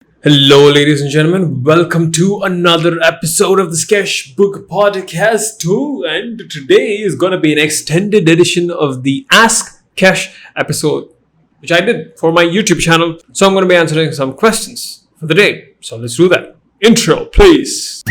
Hello, ladies and gentlemen. Welcome to another episode of the Skeshbook Podcast 2. And today is going to be an extended edition of the Ask Kesh episode, which I did for my YouTube channel. So I'm going to be answering some questions for the day. So let's do that. Intro, please.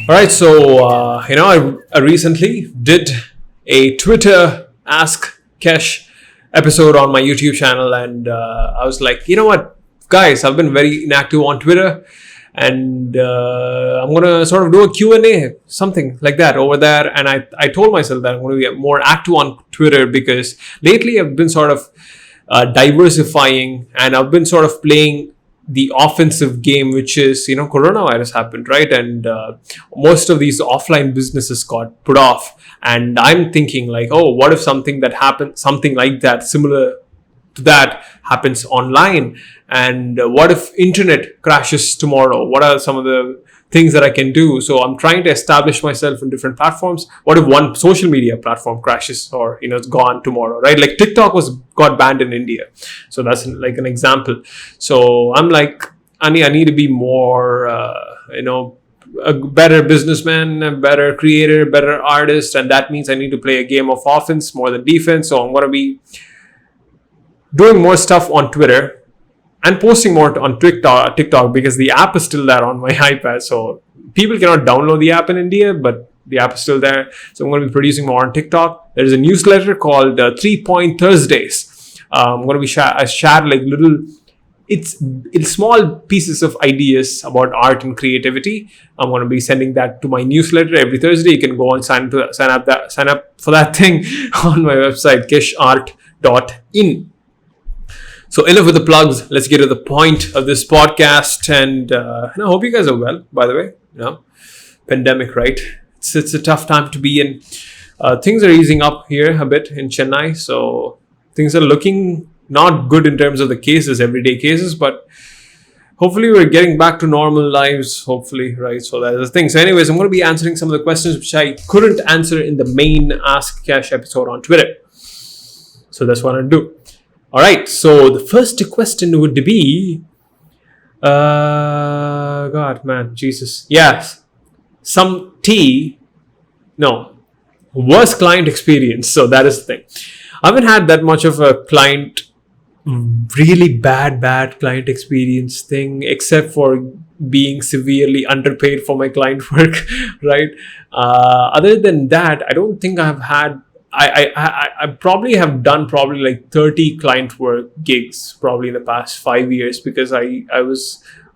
All right, so I recently did a Twitter Ask Kesh episode on my YouTube channel, and I was like, you know what, guys, I've been very inactive on Twitter, and I'm gonna sort of do a Q&A, something like that over there. And I told myself that I'm going to be more active on Twitter because lately I've been sort of diversifying, and I've been sort of playing the offensive game, which is, coronavirus happened, right? And most of these offline businesses got put off. And I'm thinking like, oh, what if something like that, similar to that happens online? And what if internet crashes tomorrow? What are some of the things that I can do? So I'm trying to establish myself in different platforms. What if one social media platform crashes or, it's gone tomorrow, right? Like TikTok got banned in India. So that's like an example. So I'm like, I need to be more, a better businessman, a better creator, better artist. And that means I need to play a game of offense more than defense. So I'm going to be doing more stuff on Twitter and posting more on TikTok because the app is still there on my iPad. So people cannot download the app in India, but the app is still there. So I'm going to be producing more on TikTok. There's a newsletter called 3 Point Thursdays. I'm going to be share like it's small pieces of ideas about art and creativity. I'm going to be sending that to my newsletter every Thursday. You can go and sign up for that thing on my website, keshart.in. So enough with the plugs. Let's get to the point of this podcast. And I hope you guys are well, by the way. Pandemic, right? It's a tough time to be in. Things are easing up here a bit in Chennai. So things are looking not good in terms of the cases, everyday cases. But hopefully we're getting back to normal lives, hopefully, right? So that's the thing. So anyways, I'm going to be answering some of the questions which I couldn't answer in the main Ask Cash episode on Twitter. So that's what I'm going to do. All right, so the first question would be, God, man, Jesus. Yes, worst client experience. So that is the thing. I haven't had that much of a really bad client experience thing, except for being severely underpaid for my client work, right? Other than that, I don't think I've had I probably have done like 30 client work gigs probably in the past 5 years because I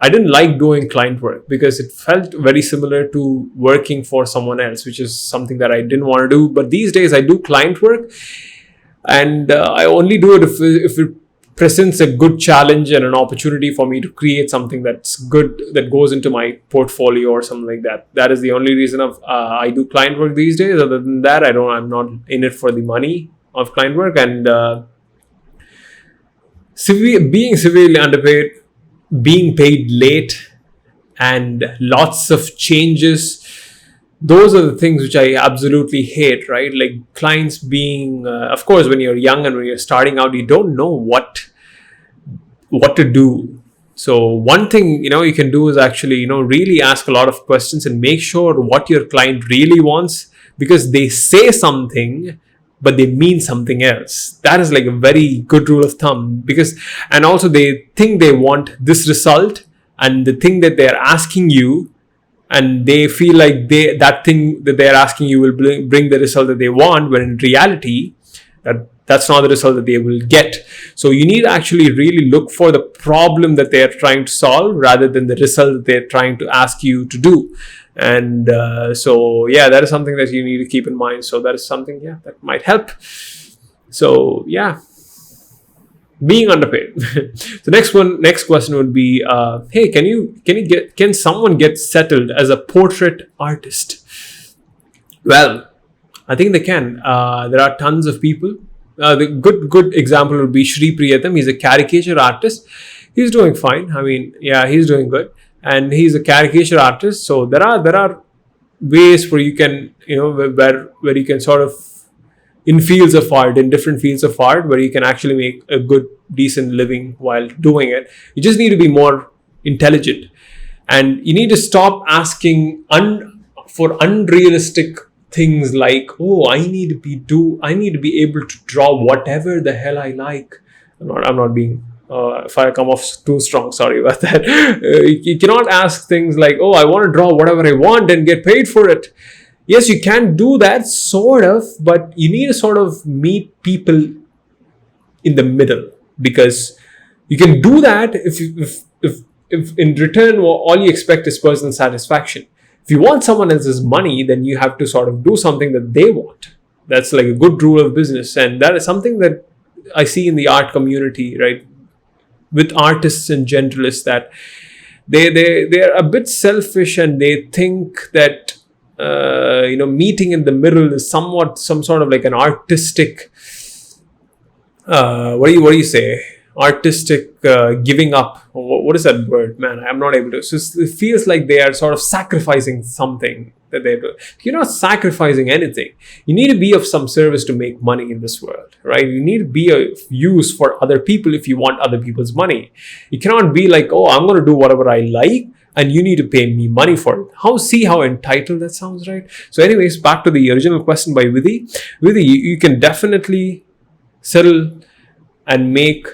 didn't like doing client work because it felt very similar to working for someone else, which is something that I didn't want to do. But these days I do client work, and I only do it if it presents a good challenge and an opportunity for me to create something that's good, that goes into my portfolio or something like that. That is the only reason I do client work these days. Other than that, I'm not in it for the money of client work. And being severely underpaid, being paid late, and lots of changes, those are the things which I absolutely hate, right? Like clients being, of course, when you're young and when you're starting out, you don't know what to do. So one thing, you can do is actually, really ask a lot of questions and make sure what your client really wants, because they say something, but they mean something else. That is like a very good rule of thumb, and also they think they want this result, and the thing that they're asking you, and they feel like that thing that they're asking you will bring the result that they want, when in reality, that's not the result that they will get. So you need to actually really look for the problem that they're trying to solve rather than the result that they're trying to ask you to do. And that is something that you need to keep in mind. So that is something, that might help. So, being underpaid. The next question would be, hey, can someone get settled as a portrait artist? Well, I think they can. There are tons of people. The good example would be Shri Priyatham. He's a caricature artist. He's doing fine. I mean, he's doing good, and he's a caricature artist. So there are ways where you can, where you can sort of, in different fields of art, where you can actually make a good, decent living while doing it. You just need to be more intelligent, and you need to stop asking for unrealistic things like, oh, I need to be able to draw whatever the hell I like. I'm not being, if I come off too strong, sorry about that. You cannot ask things like, oh, I want to draw whatever I want and get paid for it. Yes, you can do that, sort of, but you need to sort of meet people in the middle, because you can do that if in return all you expect is personal satisfaction. If you want someone else's money, then you have to sort of do something that they want. That's like a good rule of business, and that is something that I see in the art community, right? With artists and generalists, that they're a bit selfish, and they think that meeting in the middle is somewhat some sort of like an artistic what do you say, artistic giving up. What is that word, man? I'm not able to. So it feels like they are sort of sacrificing something that they do. You're not sacrificing anything. You need to be of some service to make money in this world, right? You need to be of use for other people if you want other people's money. You cannot be like, oh, I'm going to do whatever I like, and you need to pay me money for it. See how entitled that sounds, right? So anyways, back to the original question by Vidhi. Vidhi, you can definitely settle and make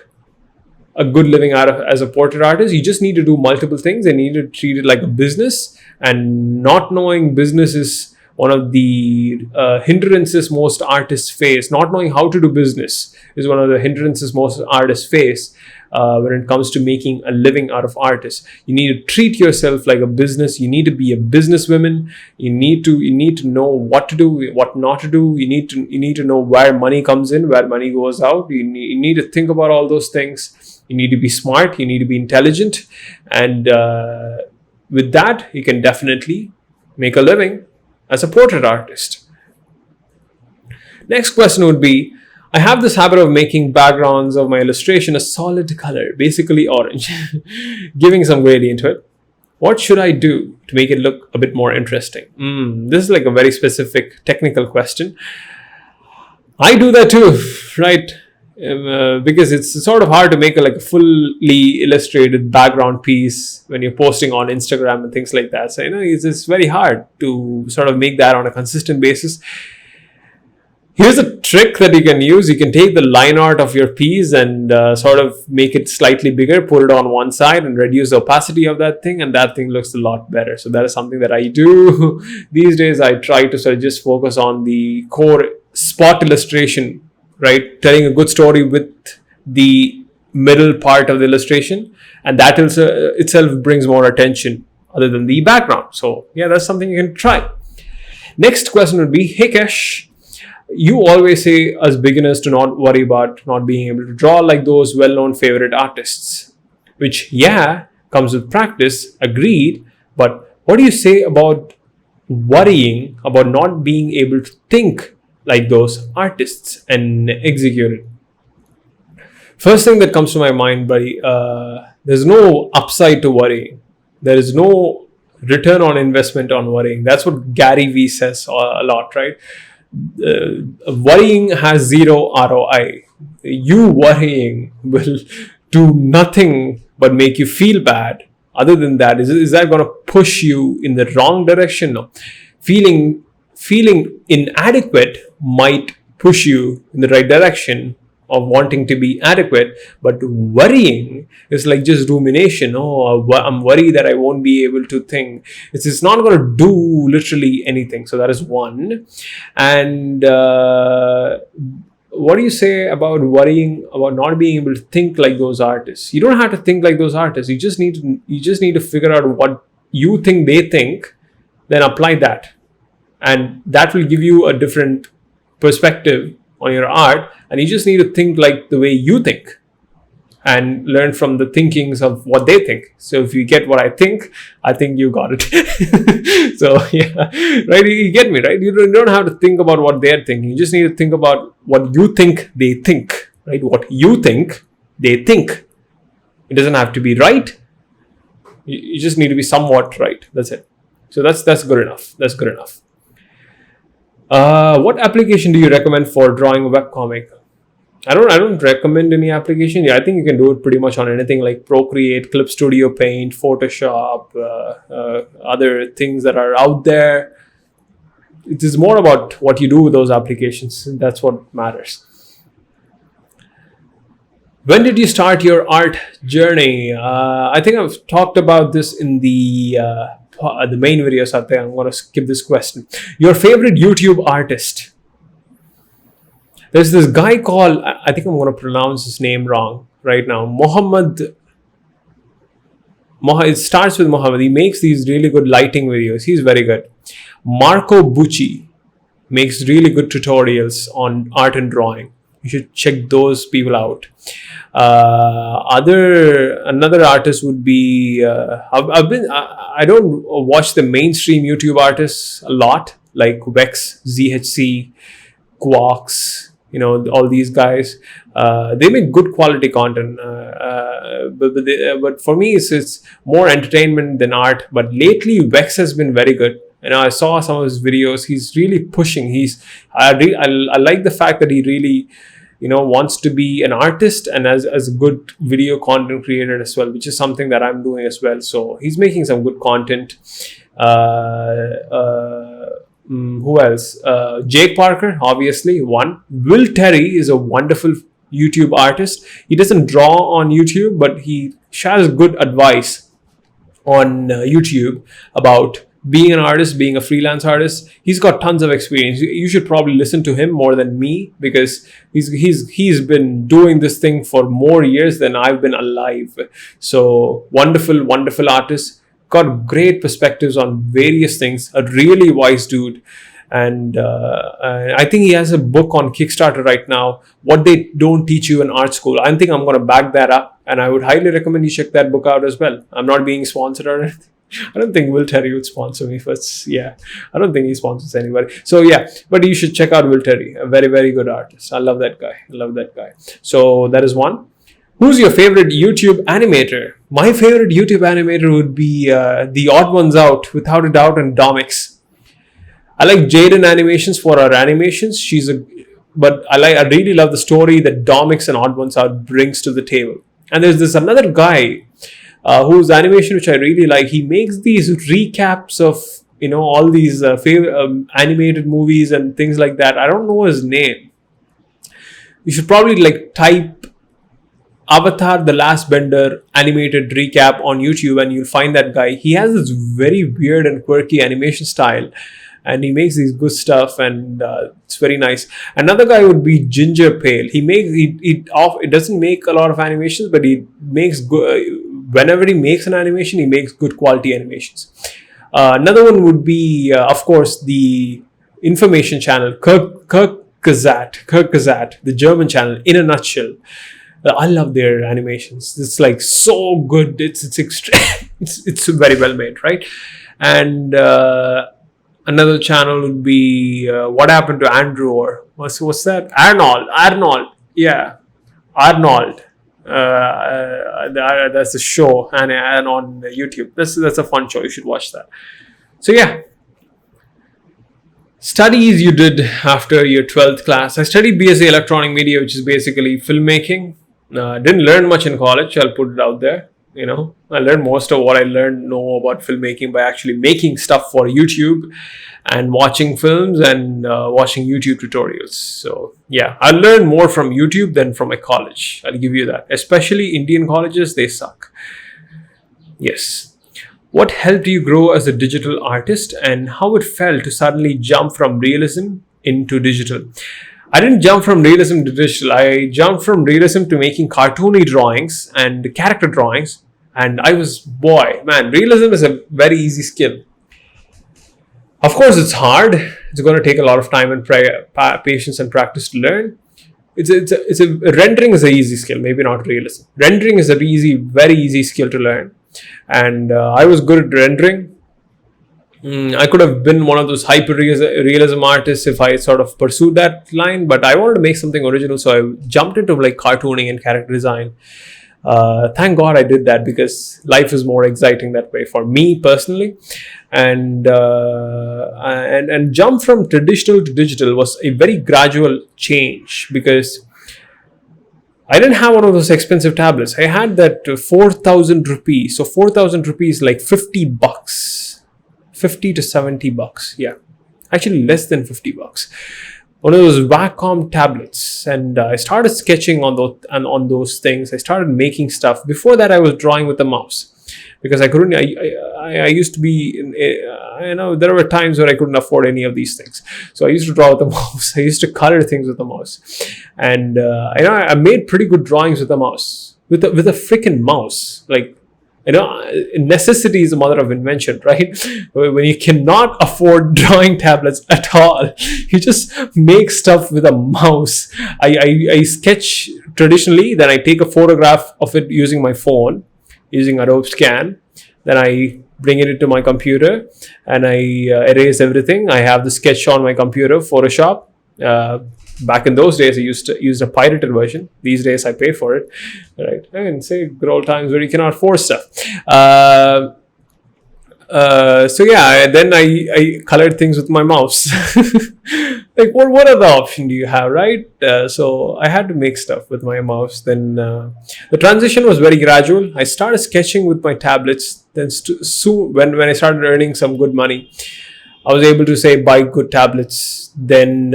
a good living out of as a portrait artist. You just need to do multiple things, and you need to treat it like a business. And not knowing business is one of the hindrances most artists face. Not knowing how to do business is one of the hindrances most artists face when it comes to making a living out of artists. You need to treat yourself like a business. You need to be a businesswoman. You need to know what to do, what not to do. You need to know where money comes in, where money goes out. You need to think about all those things. You need to be smart. You need to be intelligent, and with that, you can definitely make a living as a portrait artist. Next question would be, I have this habit of making backgrounds of my illustration a solid color, basically orange, giving some gradient to it. What should I do to make it look a bit more interesting? This is like a very specific technical question. I do that too, right? Because it's sort of hard to make a fully illustrated background piece when you're posting on Instagram and things like that. So, it's very hard to sort of make that on a consistent basis. Here's a trick that you can use. You can take the line art of your piece and sort of make it slightly bigger, put it on one side and reduce the opacity of that thing, and that thing looks a lot better. So that is something that I do. These days, I try to sort of just focus on the core spot illustration, right? Telling a good story with the middle part of the illustration, and that itself brings more attention other than the background. So yeah, that's something you can try. Next question would be, hey Kesh, you always say us beginners to not worry about not being able to draw like those well-known favorite artists, which comes with practice, agreed, but what do you say about worrying about not being able to think like those artists and execute it? First thing that comes to my mind, buddy, there's no upside to worrying. There is no return on investment on worrying. That's what Gary Vee says a lot, right? Worrying has zero ROI. You worrying will do nothing but make you feel bad. Other than that, is that going to push you in the wrong direction? No. Feeling inadequate might push you in the right direction of wanting to be adequate, but worrying is like just rumination. Oh, I'm worried that I won't be able to think. It's not going to do literally anything. So that is one. And what do you say about worrying about not being able to think like those artists? You don't have to think like those artists. You just need to figure out what you think they think, then apply that, and that will give you a different perspective on your art. And you just need to think like the way you think and learn from the thinkings of what they think. So if you get what I think you got it. So yeah, right? You get me, right? You don't have to think about what they're thinking. You just need to think about what you think they think, right? What you think they think. It doesn't have to be right. You just need to be somewhat right. That's it. So that's good enough. That's good enough. What application do you recommend for drawing a webcomic? I don't recommend any application. Yeah, I think you can do it pretty much on anything like Procreate, Clip Studio Paint, Photoshop, other things that are out there. It is more about what you do with those applications. That's what matters. When did you start your art journey? I think I've talked about this in the main video, Satya. I'm going to skip this question. Your favorite YouTube artist? There's this guy called, I think I'm going to pronounce his name wrong right now. It starts with Mohammed. He makes these really good lighting videos. He's very good. Marco Bucci makes really good tutorials on art and drawing. You should check those people out. Another artist would be I don't watch the mainstream YouTube artists a lot, like Vex, ZHC, Quarks, all these guys. They make good quality content, but for me it's more entertainment than art. But lately Vex has been very good. I saw some of his videos. He's really pushing. I like the fact that he really wants to be an artist and as a good video content creator as well, which is something that I'm doing as well. So he's making some good content. Who else? Jake Parker, obviously one. Will Terry is a wonderful YouTube artist. He doesn't draw on YouTube, but he shares good advice on YouTube about being an artist, being a freelance artist. He's got tons of experience. You should probably listen to him more than me, because he's been doing this thing for more years than I've been alive. So wonderful artist, got great perspectives on various things, a really wise dude. And I think he has a book on Kickstarter right now, What They Don't Teach You in Art School. I think I'm going to back that up, and I would highly recommend you check that book out as well. I'm not being sponsored or anything. I don't think Will Terry would sponsor me, but yeah, I don't think he sponsors anybody. So yeah, but you should check out Will Terry, a very, very good artist. I love that guy. So that is one. Who's your favorite YouTube animator? My favorite YouTube animator would be the odd ones out, without a doubt, and Domix. I like Jaden Animations for her animations. But I really love the story that Domix and Odd Ones Out brings to the table. And there's this another guy whose animation which I really like. He makes these recaps of all these animated movies and things like that. I don't know his name. You should probably type Avatar: The Last Bender animated recap on YouTube, and you'll find that guy. He has this very weird and quirky animation style, and he makes these good stuff, and it's very nice. Another guy would be Ginger Pale. It doesn't make a lot of animations, but he makes good. Whenever he makes an animation, he makes good quality animations. Another one would be, of course, the information channel, Kirk Gazat, the German channel, in a nutshell. I love their animations. It's so good. It's extreme. It's very well made, right? And another channel would be What Happened to Andrew, or what's that? Arnold. Yeah, Arnold. That's a show and on YouTube. That's a fun show. You should watch that. So yeah. Studies you did after your 12th class. I studied BSc Electronic Media, which is basically filmmaking. Didn't learn much in college. I'll put it out there. I learned most of what I know about filmmaking by actually making stuff for YouTube and watching films and watching YouTube tutorials. So yeah, I learned more from YouTube than from my college. I'll give you that. Especially Indian colleges, they suck. Yes. What helped you grow as a digital artist, and how it felt to suddenly jump from realism into digital? I didn't jump from realism to digital. I jumped from realism to making cartoony drawings and character drawings. And realism is a very easy skill. Of course, it's hard. It's going to take a lot of time and patience and practice to learn. Rendering is an easy skill, maybe not realism. Rendering is a very easy skill to learn. And I was good at rendering. I could have been one of those hyper-realism artists if I sort of pursued that line, but I wanted to make something original, so I jumped into cartooning and character design. Thank God I did that, because life is more exciting that way for me personally. And jump from traditional to digital was a very gradual change, because I didn't have one of those expensive tablets. I had that 4,000 rupees. So 4,000 rupees, like 50 bucks, 50 to 70 bucks. Yeah, actually less than 50 bucks. One of those Wacom tablets, and I started sketching on those things. I started making stuff. Before that, I was drawing with the mouse, because I couldn't. I used to be. There were times where I couldn't afford any of these things, so I used to draw with the mouse. I used to color things with the mouse, and I made pretty good drawings with the mouse, with a freaking mouse. Like, necessity is the mother of invention, right? When you cannot afford drawing tablets at all, you just make stuff with a mouse. I sketch traditionally, then I take a photograph of it using my phone, using Adobe Scan. Then I bring it into my computer and I erase everything. I have the sketch on my computer, Photoshop. Back in those days, I used to use a pirated version. These days, I pay for it. Right? I can say good old times where you cannot force stuff. So yeah, then I colored things with my mouse. Like, what other option do you have, right? So I had to make stuff with my mouse. Then the transition was very gradual. I started sketching with my tablets. Then soon, when I started earning some good money, I was able to say buy good tablets. Then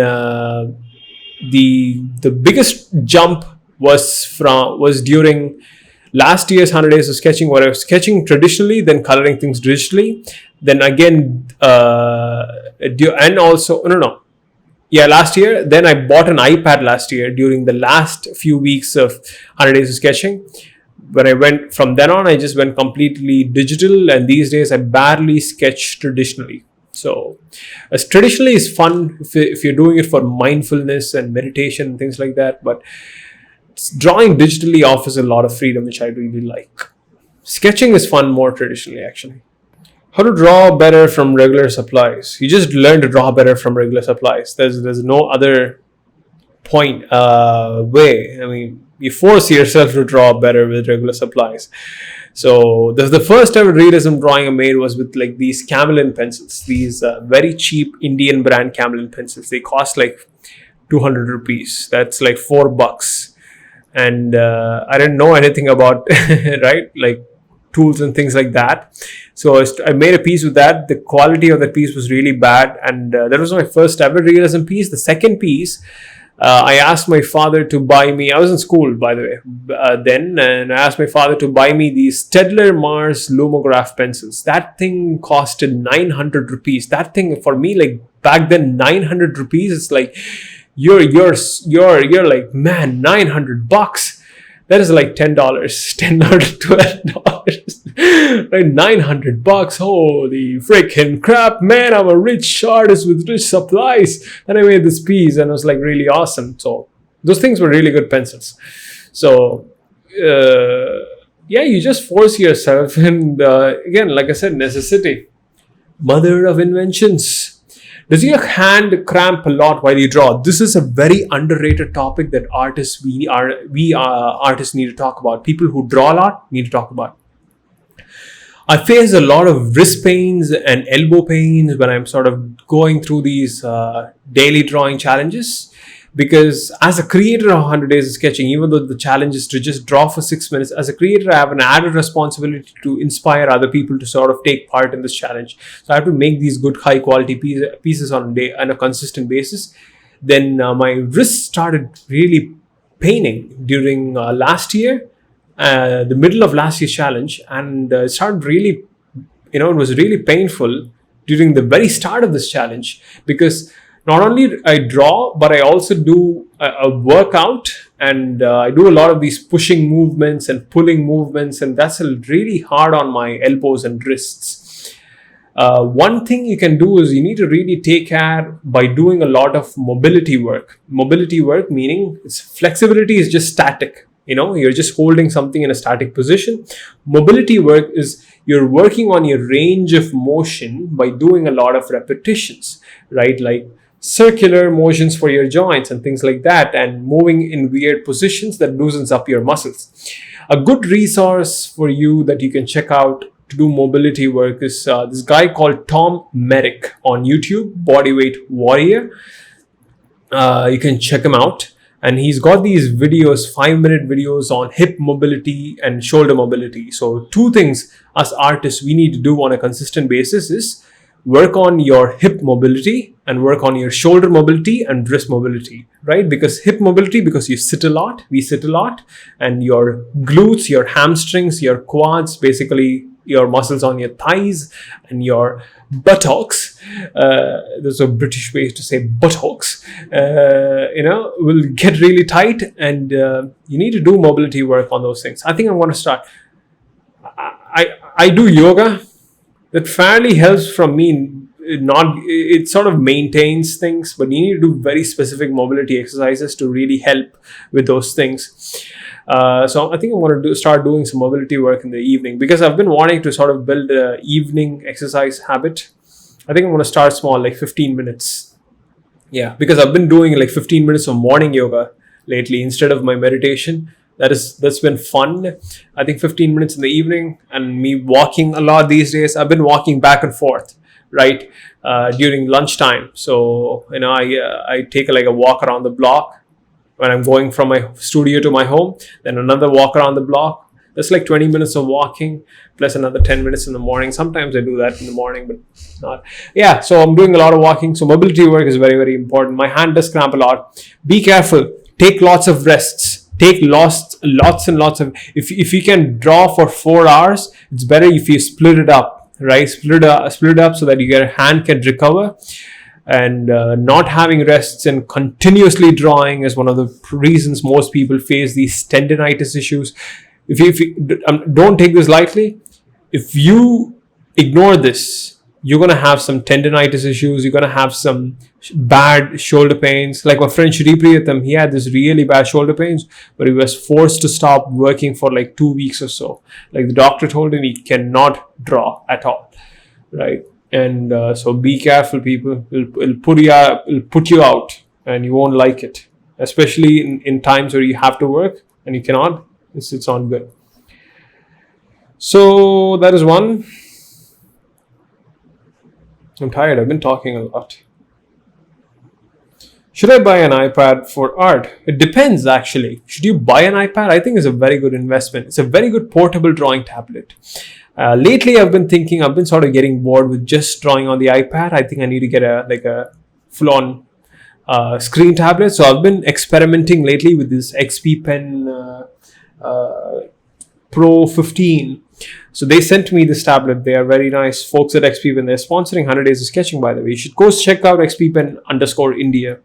the biggest jump was during last year's 100 days of sketching, where I was sketching traditionally, then coloring things digitally. Then again, and also, last year. Then I bought an iPad last year during the last few weeks of 100 days of sketching. When I went from then on, I just went completely digital. And these days, I barely sketch traditionally. So, as traditionally is fun if you're doing it for mindfulness and meditation and things like that. But drawing digitally offers a lot of freedom, which I really like. Sketching is fun more traditionally, actually. How to draw better from regular supplies? You just learn to draw better from regular supplies. There's no other way. I mean, you force yourself to draw better with regular supplies. So the first ever realism drawing I made was with like these Camlin pencils, these very cheap Indian brand Camlin pencils. They cost like 200 rupees. That's like $4. And I didn't know anything about, right? Like tools and things like that. So I made a piece with that. The quality of that piece was really bad. And that was my first ever realism piece. The second piece, I asked my father to buy me, I was in school, by the way, then, and I asked my father to buy me these Staedtler Mars Lumograph pencils. That thing costed 900 rupees. That thing, for me, like back then, 900 rupees, it's like, you're like, man, 900 bucks. That is like $10, $10 to $12. Like 900 bucks. Holy freaking crap, man. I'm a rich artist with rich supplies. And I made this piece and it was like really awesome. So those things were really good pencils. So, you just force yourself. And again, like I said, necessity, mother of inventions. Does your hand cramp a lot while you draw? This is a very underrated topic that artists need to talk about. People who draw a lot need to talk about. I face a lot of wrist pains and elbow pains when I'm sort of going through these daily drawing challenges. Because as a creator of 100 Days of Sketching, even though the challenge is to just draw for 6 minutes, as a creator, I have an added responsibility to inspire other people to sort of take part in this challenge. So I have to make these good, high quality pieces on a consistent basis. Then my wrists started really paining during last year, the middle of last year's challenge. And it started really, it was really painful during the very start of this challenge, because not only I draw, but I also do a workout, and I do a lot of these pushing movements and pulling movements, and that's really hard on my elbows and wrists. One thing you can do is you need to really take care by doing a lot of mobility work. Mobility work meaning flexibility is just static. You're just holding something in a static position. Mobility work is you're working on your range of motion by doing a lot of repetitions, right? Like, circular motions for your joints and things like that, and moving in weird positions that loosens up your muscles. A good resource for you that you can check out to do mobility work is this guy called Tom Merrick on YouTube, Bodyweight Warrior. You can check him out, and he's got these videos, 5-minute videos on hip mobility and shoulder mobility. So two things as artists we need to do on a consistent basis is work on your hip mobility and work on your shoulder mobility and wrist mobility, right? Because hip mobility, because you sit a lot, we sit a lot, and your glutes, your hamstrings, your quads, basically your muscles on your thighs and your buttocks, there's a British way to say buttocks, will get really tight, and you need to do mobility work on those things. I think I'm going to start. I do yoga. That fairly helps from me. It sort of maintains things, but you need to do very specific mobility exercises to really help with those things. So I think I'm going to start doing some mobility work in the evening, because I've been wanting to sort of build an evening exercise habit. I think I'm going to start small, like 15 minutes. Yeah, because I've been doing like 15 minutes of morning yoga lately instead of my meditation. That's been fun. I think 15 minutes in the evening, and me walking a lot these days. I've been walking back and forth, right, during lunchtime. So I take like a walk around the block when I'm going from my studio to my home, then another walk around the block. That's like 20 minutes of walking plus another 10 minutes in the morning. Sometimes I do that in the morning, but not. Yeah, so I'm doing a lot of walking. So mobility work is very, very important. My hand does cramp a lot. Be careful. Take lots of rests. Take lots and lots of, if you can draw for 4 hours, it's better if you split it up, right? Split it up so that your hand can recover. And not having rests and continuously drawing is one of the reasons most people face these tendinitis issues. If you don't take this lightly, if you ignore this, you're going to have some tendinitis issues. You're going to have some bad shoulder pains. Like my friend Shri Priyatham, he had this really bad shoulder pains, but he was forced to stop working for like 2 weeks or so. Like the doctor told him he cannot draw at all, right? And so be careful, people. It'll put you out, and you won't like it, especially in times where you have to work and you cannot. It's not good. So that is one. I'm tired. I've been talking a lot. Should I buy an iPad for art? It depends, actually. Should you buy an iPad? I think it's a very good investment. It's a very good portable drawing tablet. Lately, I've been sort of getting bored with just drawing on the iPad. I think I need to get a full-on screen tablet. So I've been experimenting lately with this XP Pen Pro 15. So they sent me this tablet. They are very nice folks at XP Pen. They're sponsoring 100 Days of Sketching, by the way. You should go check out XP Pen _India.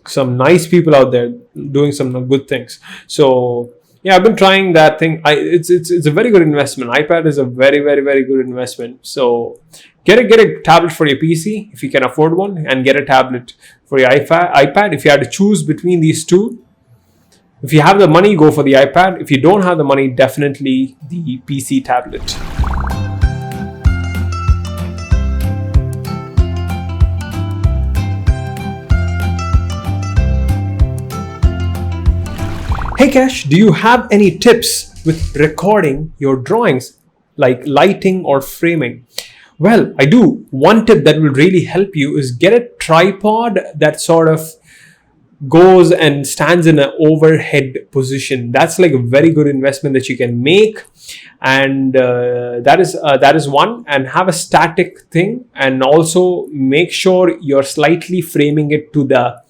Some nice people out there doing some good things. So yeah, I've been trying that thing. It's a very good investment. iPad is a very, very, very good investment. So get a tablet for your PC if you can afford one, and get a tablet for your iPad. If you had to choose between these two, if you have the money, go for the iPad. If you don't have the money, definitely the PC tablet. Hey Cash, do you have any tips with recording your drawings, like lighting or framing? Well, I do. One tip that will really help you is get a tripod that sort of goes and stands in an overhead position. That's like a very good investment that you can make, and that is one. And have a static thing, and also make sure you're slightly framing it to the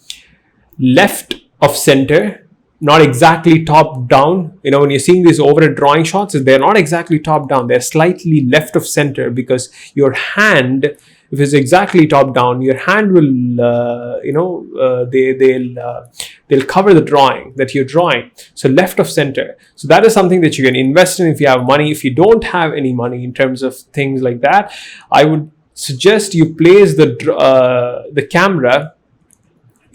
left of center, not exactly top down. When you're seeing these overhead drawing shots, they're not exactly top down, they're slightly left of center, because your hand, if it's exactly top down, your hand will, they'll cover the drawing that you're drawing. So left of center. So that is something that you can invest in if you have money. If you don't have any money in terms of things like that, I would suggest you place the camera,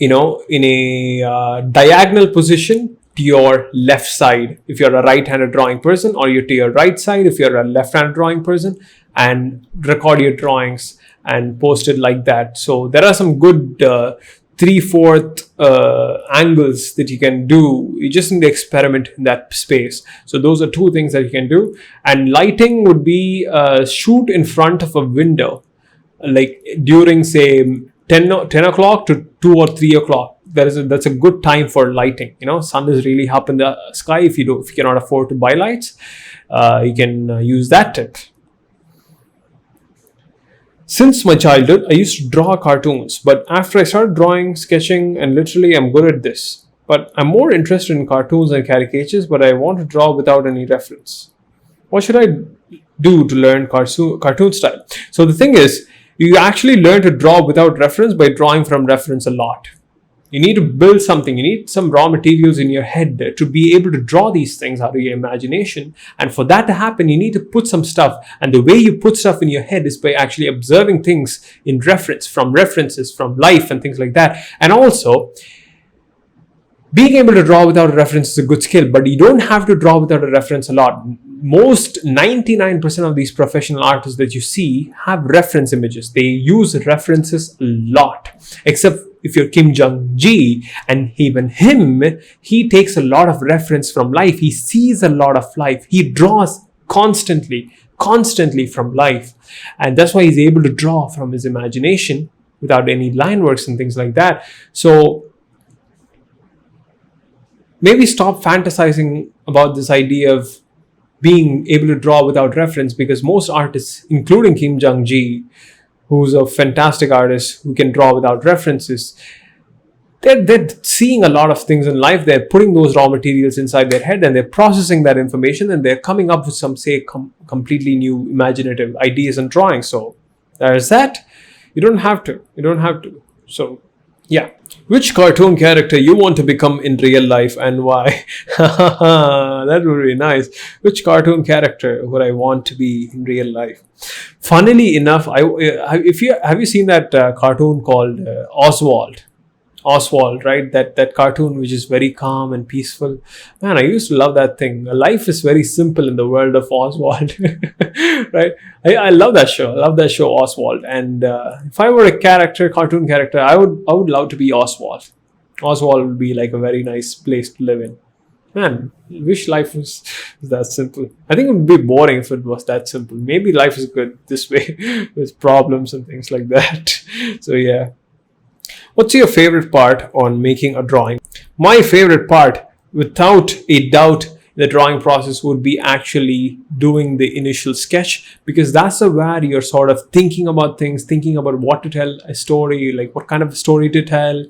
in a diagonal position to your left side if you're a right-handed drawing person, or you're to your right side if you're a left-handed drawing person, and record your drawings and post it like that. So there are some good 3/4 angles that you can do. You just need to experiment in that space. So those are two things that you can do. And lighting would be shoot in front of a window, like during say 10 o'clock to 2 or 3 o'clock. That's a good time for lighting. Sun is really up in the sky. If you cannot afford to buy lights, you can use that tip. Since my childhood, I used to draw cartoons, but after I started drawing, sketching, and literally I'm good at this. But I'm more interested in cartoons and caricatures, but I want to draw without any reference. What should I do to learn cartoon style? So the thing is, you actually learn to draw without reference by drawing from reference a lot. You need to build something. You need some raw materials in your head to be able to draw these things out of your imagination. And for that to happen, you need to put some stuff. And the way you put stuff in your head is by actually observing things in references from life and things like that. And also, being able to draw without a reference is a good skill, but you don't have to draw without a reference a lot. Most 99% of these professional artists that you see have reference images. They use references a lot, except if you're Kim Jong-ji, and even him, he takes a lot of reference from life. He sees a lot of life. He draws constantly from life. And that's why he's able to draw from his imagination without any line works and things like that. So maybe stop fantasizing about this idea of being able to draw without reference, because most artists, including Kim Jong-ji, who's a fantastic artist who can draw without references, they're seeing a lot of things in life. They're putting those raw materials inside their head and they're processing that information and they're coming up with some, say, completely new imaginative ideas and drawings. So there's that. You don't have to. So yeah. Which cartoon character you want to become in real life and why? That would be nice. Which cartoon character would I want to be in real life? Funnily enough, have you seen that cartoon called Oswald? Oswald, right? That cartoon which is very calm and peaceful. Man, I used to love that thing. Life is very simple in the world of Oswald, right? I love that show. I love that show, Oswald. And if I were a cartoon character, I would love to be Oswald. Oswald would be like a very nice place to live in. Man, I wish life was that simple. I think it would be boring if it was that simple. Maybe life is good this way with problems and things like that. So yeah. What's your favorite part on making a drawing? My favorite part, without a doubt, the drawing process would be actually doing the initial sketch, because that's where you're sort of thinking about things, thinking about what to tell a story, like what kind of story to tell,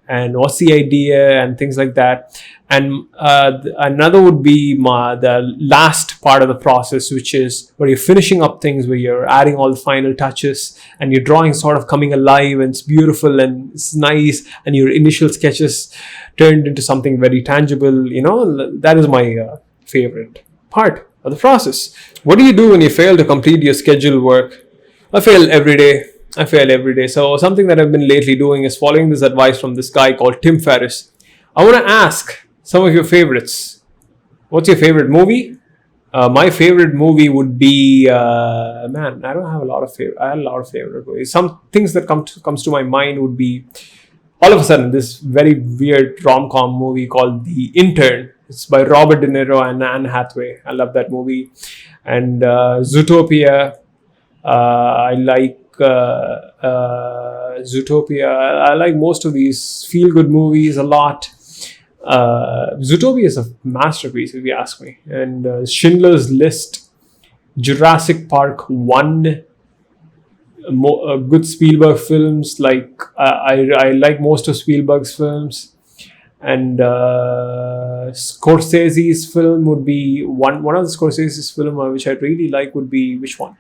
and what's the idea and things like that. And another would be the last part of the process, which is where you're finishing up things, where you're adding all the final touches and your drawing sort of coming alive and it's beautiful and it's nice, and your initial sketches turned into something very tangible. That is my favorite part of the process. What do you do when you fail to complete your scheduled work? I fail every day. So something that I've been lately doing is following this advice from this guy called Tim Ferriss. I want to ask some of your favorites. What's your favorite movie? My favorite movie would be I don't have a lot of favorite. I had a lot of favorite movies. Some things that comes to my mind would be, all of a sudden, this very weird rom-com movie called The Intern. It's by Robert De Niro and Anne Hathaway. I love that movie. And Zootopia. I like Zootopia. I like most of these feel-good movies a lot. Zootopia is a masterpiece, if you ask me. And Schindler's List, Jurassic Park 1, good Spielberg films. Like I like most of Spielberg's films. And Scorsese's film would be one of the Scorsese's film which I really like would be, which one?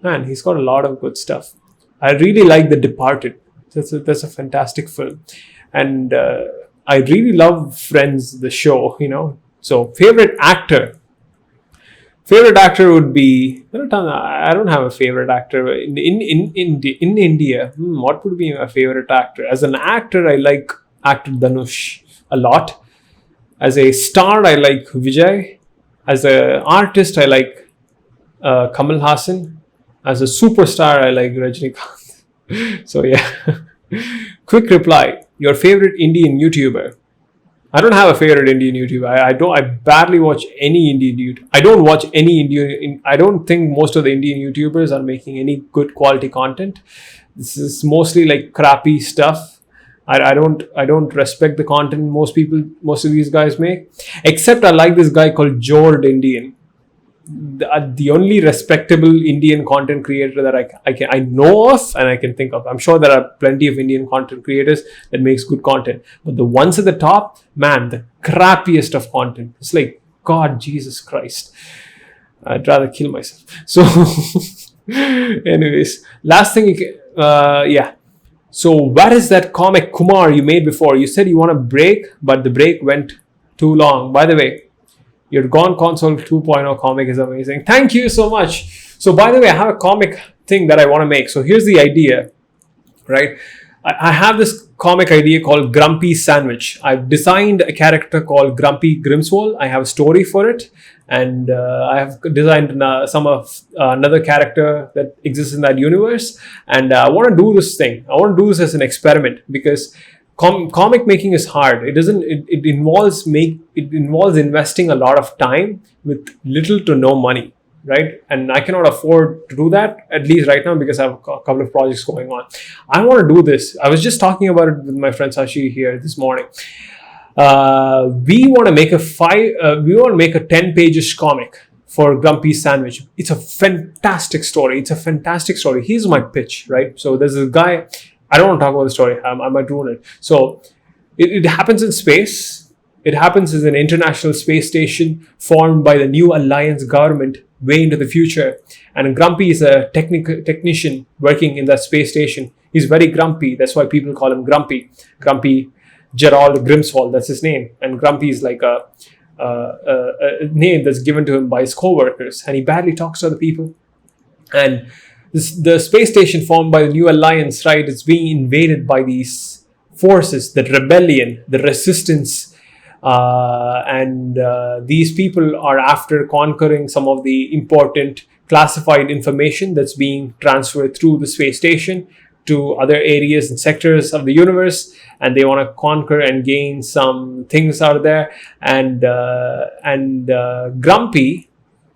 Man, he's got a lot of good stuff. I really like The Departed. That's a fantastic film. And I really love Friends, the show, So favorite actor would be, I don't have a favorite actor. In India, what would be my favorite actor? As an actor, I like actor Dhanush a lot. As a star, I like Vijay. As an artist, I like Kamal Hassan. As a superstar, I like Rajinikanth. So yeah. Quick reply. Your favorite Indian YouTuber? I don't have a favorite Indian YouTuber. I barely watch any Indian YouTube. I don't watch any Indian. I don't think most of the Indian YouTubers are making any good quality content. This is mostly like crappy stuff. I don't respect the content most of these guys make. Except I like this guy called Jord Indian. The only respectable Indian content creator that I know of and I can think of. I'm sure there are plenty of Indian content creators that makes good content, but the ones at the top, man, the crappiest of content. It's like, God, Jesus Christ, I'd rather kill myself. So anyways, last thing yeah, so where is that comic Kumar you made before? You said you want a break, but the break went too long. By the way, your Gone Console 2.0 comic is amazing. Thank you so much. So by the way, I have a comic thing that I want to make. So here's the idea, right? I have this comic idea called Grumpy Sandwich. I've designed a character called Grumpy Grimswall. I have a story for it. And I have designed another character that exists in that universe. And I want to do this thing. I want to do this as an experiment because comic making is hard. It involves investing a lot of time with little to no money, right? And I cannot afford to do that, at least right now, because I have a couple of projects going on. I want to do this. I was just talking about it with my friend Sashi here this morning. We want to make a 10 pages comic for Grumpy Sandwich. It's a fantastic story. Here's my pitch, right? So there's a guy. I don't want to talk about the story. I might ruin it. So it happens in space. It happens as an international space station formed by the New Alliance government way into the future. And Grumpy is a technician working in that space station. He's very grumpy. That's why people call him Grumpy. Grumpy Gerald Grimswall, that's his name. And Grumpy is like a name that's given to him by his co-workers. And he barely talks to other people. And the space station formed by the New Alliance, right, it's being invaded by these forces, the rebellion, the resistance, and these people are after conquering some of the important classified information that's being transferred through the space station to other areas and sectors of the universe, and they want to conquer and gain some things out of there. And Grumpy,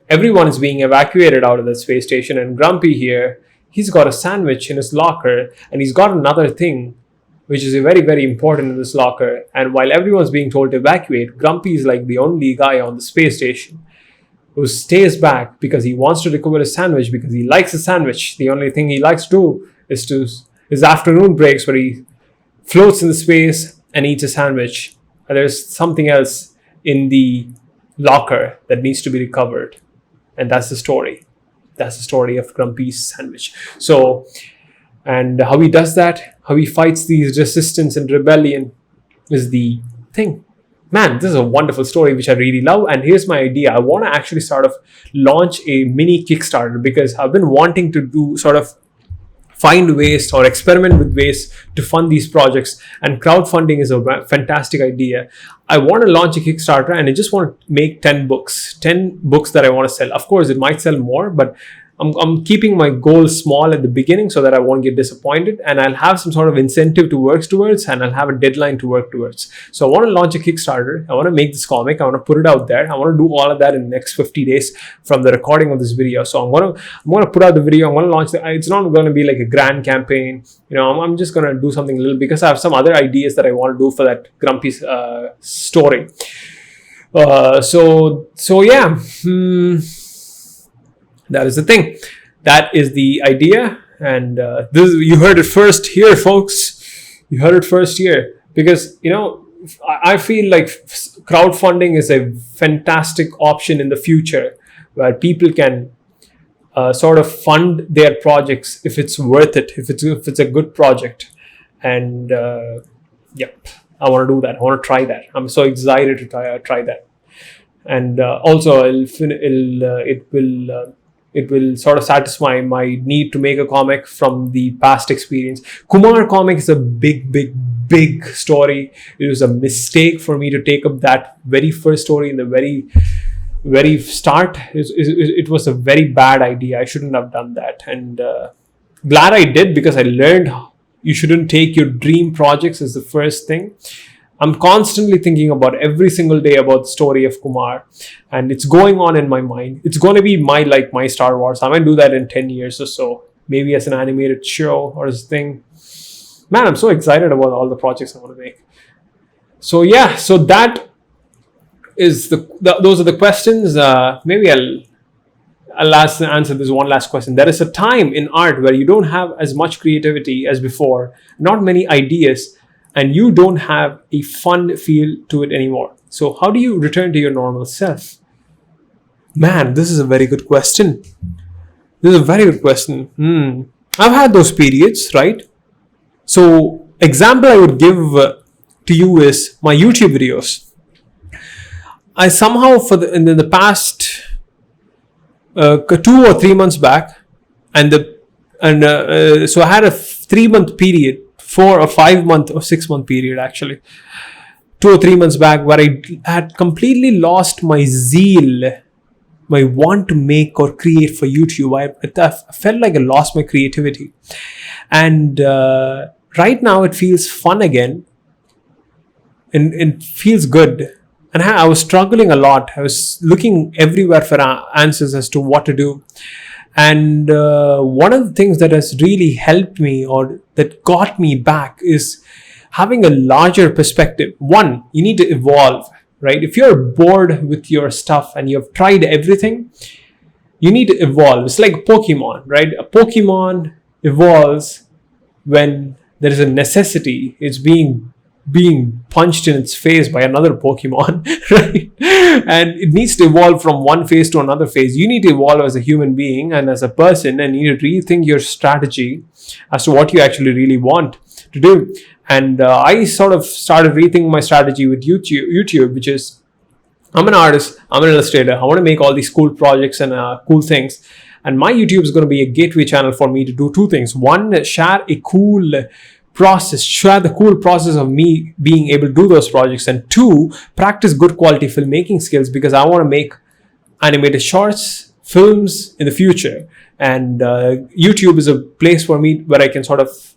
everyone is being evacuated out of the space station, and Grumpy here, he's got a sandwich in his locker, and he's got another thing which is very, very important in this locker. And while everyone's being told to evacuate, Grumpy is like the only guy on the space station who stays back because he wants to recover his sandwich, because he likes a sandwich. The only thing he likes to do is to his afternoon breaks where he floats in the space and eats a sandwich. And there's something else in the locker that needs to be recovered. And that's the story. That's the story of Grumpy's Sandwich. So, and how he does that, how he fights these resistance and rebellion is the thing. Man, this is a wonderful story which I really love. And here's my idea. I want to actually sort of launch a mini Kickstarter because I've been wanting to do sort of find ways or experiment with ways to fund these projects, and crowdfunding is a fantastic idea. I want to launch a Kickstarter and I just want to make 10 books that I want to sell. Of course, it might sell more, but I'm keeping my goals small at the beginning so that I won't get disappointed, and I'll have some sort of incentive to work towards, and I'll have a deadline to work towards. So I want to launch a Kickstarter. I want to make this comic. I want to put it out there. I want to do all of that in the next 50 days from the recording of this video. So I'm going to put out the video. I'm going to launch it. It's not going to be like a grand campaign. I'm just going to do something little because I have some other ideas that I want to do for that Grumpy story. So yeah. That is the thing. That is the idea. And this, you heard it first here, folks. You heard it first here. Because, I feel like crowdfunding is a fantastic option in the future where people can sort of fund their projects if it's worth it, if it's a good project. And yep, I want to do that. I want to try that. I'm so excited to try that. And also, it will sort of satisfy my need to make a comic from the past experience. Kumar comic is a big story. It was a mistake for me to take up that very first story in the very very start, it was a very bad idea. I shouldn't have done that. And glad I did, because I learned you shouldn't take your dream projects as the first thing. I'm constantly thinking about every single day about the story of Kumar, and it's going on in my mind. It's going to be my Star Wars. I might do that in 10 years or so, maybe as an animated show or as a thing. Man, I'm so excited about all the projects I want to make. So yeah, so that is those are the questions. Maybe I'll answer this one last question. There is a time in art where you don't have as much creativity as before, not many ideas, and you don't have a fun feel to it anymore. So how do you return to your normal self? Man, this is a very good question. I've had those periods, right? So example I would give to you is my YouTube videos. I somehow in the past 2 or 3 months back, so I had a 3-month period, 4 or 5 month or 6 month period actually, 2 or 3 months back, where I had completely lost my zeal, my want to make or create for YouTube. I felt like I lost my creativity, and right now it feels fun again, and it feels good. And I was struggling a lot. I was looking everywhere for answers as to what to do. And one of the things that has really helped me, or that got me back, is having a larger perspective. One, you need to evolve, right? If you're bored with your stuff and you've tried everything, you need to evolve. It's like Pokemon, right? A Pokemon evolves when there is a necessity. It's being punched in its face by another Pokemon, right? And it needs to evolve from one phase to another phase. You need to evolve as a human being and as a person, and you need to rethink your strategy as to what you actually really want to do. And I sort of started rethinking my strategy with YouTube, which is, I'm an artist, I'm an illustrator, I want to make all these cool projects and cool things. And my YouTube is going to be a gateway channel for me to do 2 things. One, share the cool process of me being able to do those projects, and 2, practice good quality filmmaking skills, because I want to make animated shorts, films in the future. And YouTube is a place for me where I can sort of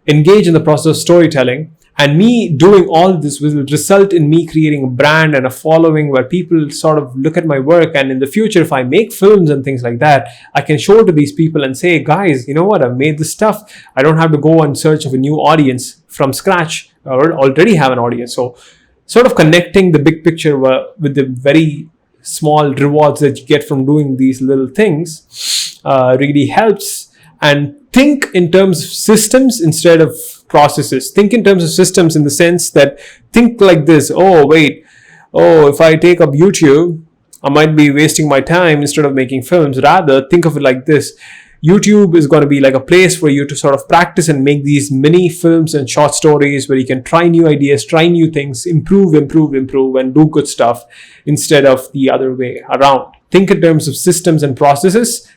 engage in the process of storytelling. And me doing all this will result in me creating a brand and a following where people sort of look at my work. And in the future, if I make films and things like that, I can show it to these people and say, guys, you know what? I've made this stuff. I don't have to go in search of a new audience from scratch. I already have an audience. So sort of connecting the big picture with the very small rewards that you get from doing these little things really helps. And think in terms of systems instead of processes. Think in terms of systems in the sense that, think like this: if I take up YouTube, I might be wasting my time instead of making films. Rather, think of it like this: YouTube is going to be like a place for you to sort of practice and make these mini films and short stories where you can try new ideas, try new things, improve, and do good stuff, instead of the other way around. Think in terms of systems and processes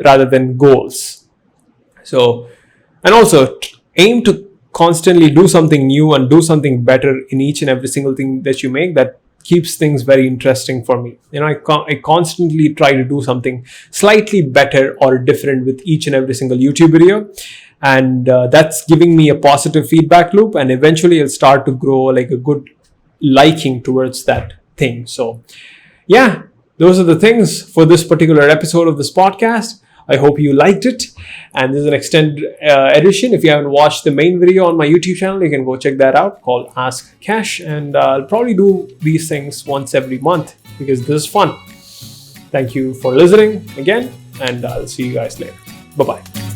rather than goals. So, and also aim to constantly do something new and do something better in each and every single thing that you make. That keeps things very interesting for me. I constantly try to do something slightly better or different with each and every single YouTube video. And that's giving me a positive feedback loop. And eventually I'll start to grow like a good liking towards that thing. So yeah, those are the things for this particular episode of this podcast. I hope you liked it. And this is an extended edition. If you haven't watched the main video on my YouTube channel, you can go check that out, called Ask Cash. And I'll probably do these things once every month because this is fun. Thank you for listening again, and I'll see you guys later. Bye-bye.